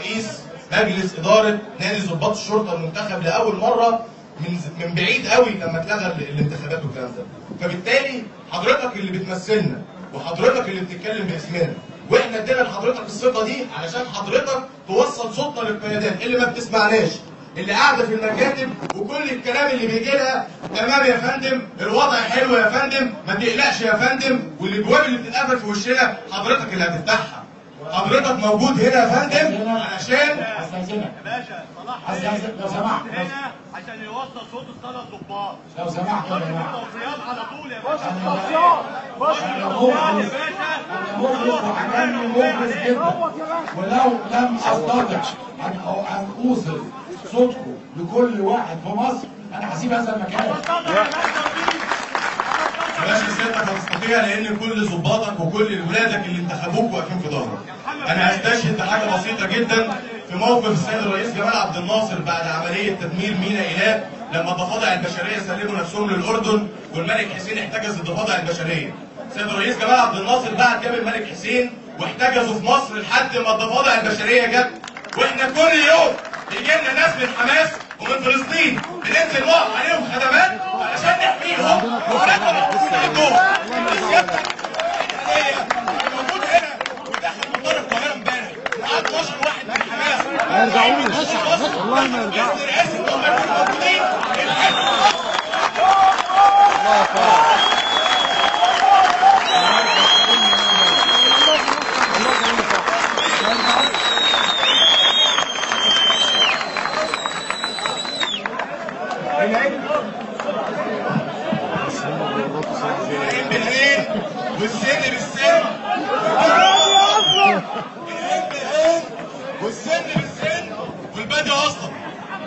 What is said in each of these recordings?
رئيس مجلس اداره نادي ضباط الشرطه المنتخب لاول مره من بعيد قوي لما اتلغى الانتخابات والكلام ده. فبالتالي حضرتك اللي بتمثلنا وحضرتك اللي بتتكلم باسمنا، واحنا ادينا لحضرتك الثقه دي علشان حضرتك توصل صوتنا للقيادات اللي ما بتسمعناش، اللي قاعده في المكاتب وكل الكلام اللي بيجي لها تمام يا فندم، الوضع حلو يا فندم، ما تقلقش يا فندم، والابواب اللي بتتقفل في وشنا حضرتك اللي هتفتحها. حضرتك موجود هنا يا فندم علشان استاذنك يا باشا صلاح لو سمحت هنا عشان يوصل صوت الثلاث ضباط. لو سمحت يا جماعه التوصيات على طول يا باشا. مخلص وعجبني مخلص جدا، ولو لم استطع ان اوصل صوتكم لكل واحد في مصر انا هسيب هذا المكان. يا باشا سيادتك هتستطيع لان كل ضباطك وكل ولادك اللي انتخبوك واقفين في ظهرك. انا هستشهد بحاجه بسيطه جدا في موقف السيد الرئيس جمال عبد الناصر بعد عمليه تدمير ميناء ايلات، لما الضفادع البشريه سلموا نفسهم للاردن والملك حسين احتجز الضفادع البشريه. السيد الرئيس جمال عبد الناصر بعت جاب الملك حسين واحتجزوا في مصر لحد ما الضفادع البشريه جت. واحنا كل يوم بيجي لنا ناس من حماس ومن فلسطين بننزل نقف عليهم خدمات علشان نحميهم وناخد الحقوق عندهم. موجود هنا وتحت مطار القاهره امبارح معاه 12 واحد من حماس. ما يرجعوش والله ما يرجعوا. والسن بالسن والسن بالسن والبادي اصلا.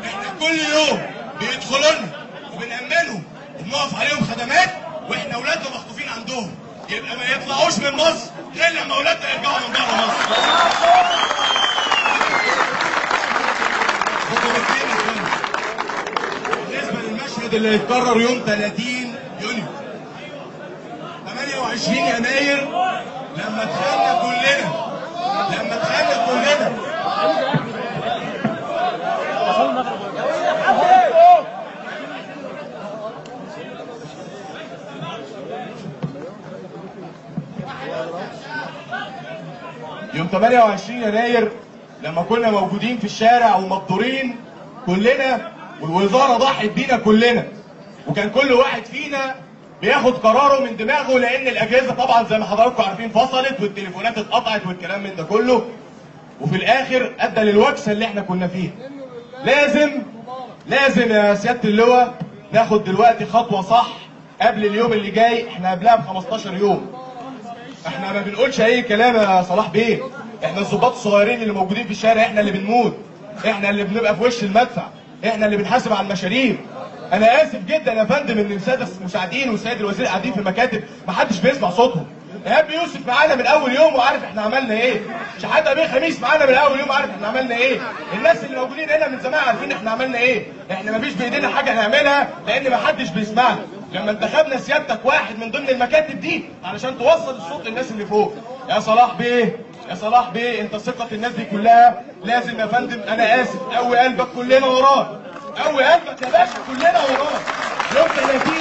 احنا كل يوم بيدخلوا لنا وبنأمنهم وبنقف عليهم خدمات واحنا اولادنا مخطوفين عندهم، يبقى ما يطلعوش من مصر غير لما اولادنا يرجعوا من بره مصر. بالنسبه للمشهد اللي هيتكرر يوم 30 يونيو 28 يناير لما دخلنا كلنا يوم 28 يناير لما كنا موجودين في الشارع ومبدورين كلنا والوزاره ضحت بينا كلنا، وكان كل واحد فينا بياخد قراره من دماغه لان الاجهزه طبعا زي ما حضراتكم عارفين فصلت والتليفونات اتقطعت والكلام من ده كله، وفي الاخر ادى للوكسه اللي احنا كنا فيها. لازم يا سياده اللواء ناخد دلوقتي خطوه صح قبل اليوم اللي جاي. احنا قبلها ب 15 يوم. احنا ما بنقولش اي كلام يا صلاح بيه، احنا الضباط الصغيرين اللي موجودين في الشارع احنا اللي بنموت، احنا اللي بنبقى في وش المدفع، احنا اللي بنحاسب على المشاريب. انا اسف جدا يا فندم ان الساده المساعدين والسيد الوزير قاعدين في المكاتب محدش بيسمع صوتهم. ايهاب يوسف معانا من اول يوم وعارف احنا عملنا ايه. شحاته بيه خميس معانا من اول يوم عارف احنا عملنا ايه. الناس اللي موجودين هنا من زمان عارفين احنا عملنا ايه. احنا مفيش بايدينا حاجه نعملها لان محدش بيسمعنا. لما انتخبنا سيادتك واحد من ضمن المكاتب دي علشان توصل الصوت للناس اللي فوق. يا صلاح بيه انت ثقه الناس دي كلها. لازم يا فندم انا اسف قوي قلبك كلنا وراك. قوي قلبك يا باشا كلنا وراك. يوم 30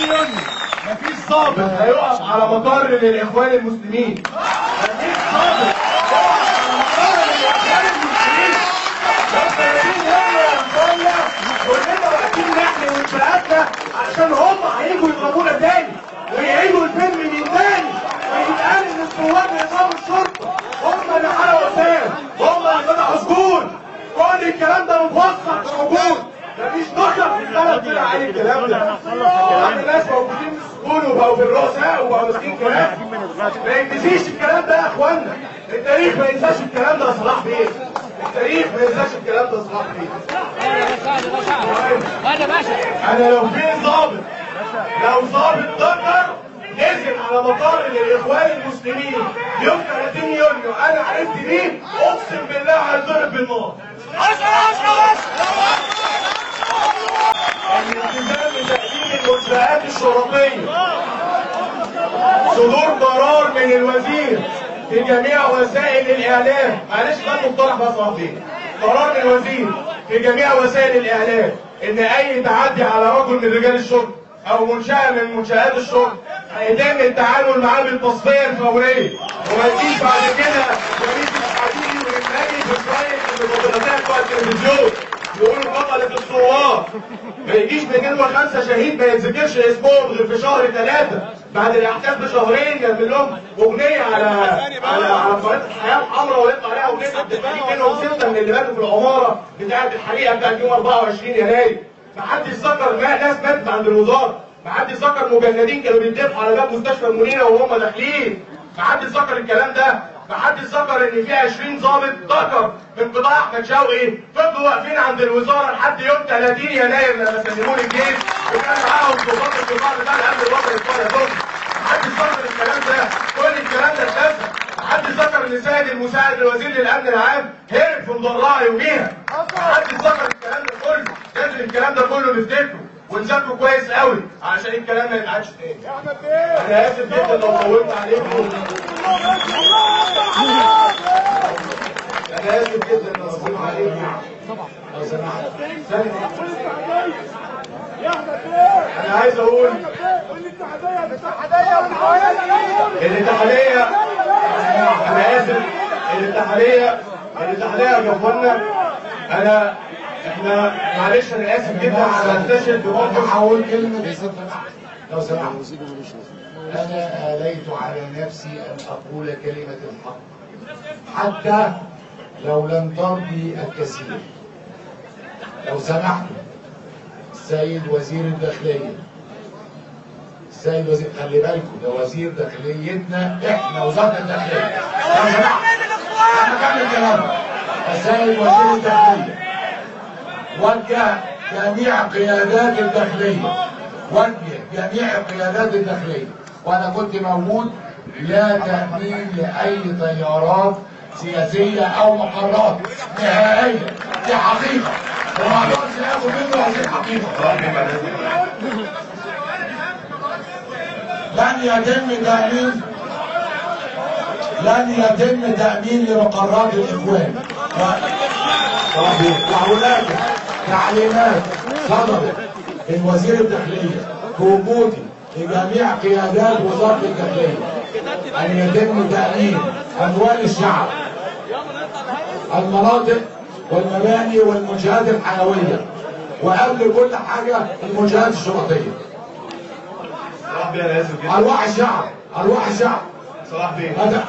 يونيو مفيش ضابط هيقف على مطار للاخوان المسلمين. مفيش ضابط هيقف على مطار للاخوان المسلمين. يوم 30 يونيو يا اخوانا كلنا واقفين نحمي منشآتنا عشان هم هيجوا يضربونا تاني ويعيدوا الفيلم من تاني ويتقال ان الثوار نظام الشرطه هم اللي حرقوا وسام، هم اللي فتحوا سجون. كل الكلام ده متوثق موجود. مفيش نشر في البلد طلع عليه الكلام ده. يعني ناس موجودين في السجون وبقوا في الرؤساء وبقوا ماسكين كلام. ما ينتسيش الكلام ده يا اخوانا. التاريخ ما ينساش الكلام ده يا صلاح بيه. التاريخ ما ينساش الكلام ده يا صلاح بيه. انا لو في ضابط ضجر نزل على مطار للاخوان المسلمين يوم 30 يونيو انا عرفت بيه اقسم بالله هيتضرب بالنار. الالتزام بتأديب المنشآت الشرطية. صدور قرار من الوزير في جميع وسائل الاعلام، معلش ده مقترح بقى صاحبي، قرار من الوزير في جميع وسائل الاعلام ان اي تعدي على رجل من رجال الشرطه او منشاه من منشات الشرطه هيتم التعامل معاه بالتصفيه الفوريه، وما تجيش بعد كده وليد الحديدي والنبي في شويه الفوتوغرافيات بتوع التلفزيون يقولوا بطلة الثوار. ما يجيش 205 شهيد ما يتذكرش اسمهم غير في شهر 3 بعد الاحداث بشهرين يعمل لهم اغنيه على قناه الحياه الحمراء ويطلع عليها اغنيه عبد الحليم منهم 6 من اللي ماتوا في العماره بتاعه الحريقه بتاعت يوم 24 يناير. ما حدش ذكر ناس ماتت عند الوزاره، ما حدش ذكر مجندين كانوا بيتذبحوا على باب مستشفى المنيره وهم داخلين، ما حدش ذكر الكلام ده، ما حدش ذكر ان في 20 ضابط ذكر من قطاع احمد شوقي فضلوا واقفين عند الوزاره لحد يوم 30 يناير لما سلموا لي الجيش وكان معاهم ضباط القطاع بتاع الامن الوطني بتوع دول. ما حدش ذكر الكلام ده، كل الكلام ده اتنسى. ما حدش ذكر ان سيد المساعد الوزير للامن العام هرب في مدرعه يوميها. ما حدش ذكر الكلام ده كله، لازم الكلام ده كله نفتكره ونذاكره كويس قوي علشان الكلام ما يتعادش تاني. انا اسف جدا لو طولت عليكم. انا اسف جدا لو طولت عليكم. لو سمحت. انا عايز اقول الاتحاديه انا اسف الاتحاديه يا اخوانا احنا معلش انا اسف جدا على التشهد انا هقول كلمه لو سمحت. انا آليت على نفسي ان اقول كلمه الحق حتى لو لم ترضي الكثير. لو سمحت السيد وزير الداخليه، السيد وزير، خلي بالكم ده وزير داخليتنا احنا وزاره الداخليه. لو سمحت انا كمل كلامي. السيد وزير الداخليه وجه جميع قيادات الداخليه وانا كنت موجود لا تأمين لاي طيارات سياسيه او مقرات نهائيا. دي حقيقه وما اقدرش اخد منه هذه الحقيقه. لن يتم تأمين لمقرات الإخوان. وهناك تعليمات صدرت من وزير الداخلية بوجودي لجميع قيادات وزارة الداخلية أن يتم تأمين أموال الشعب، المناطق والمباني والمنشآت الحيوية، وقبل كل حاجة المنشآت الشرطية. صلاح بيه انا اسف جدا. أرواح الشعب صلاح بيه هذا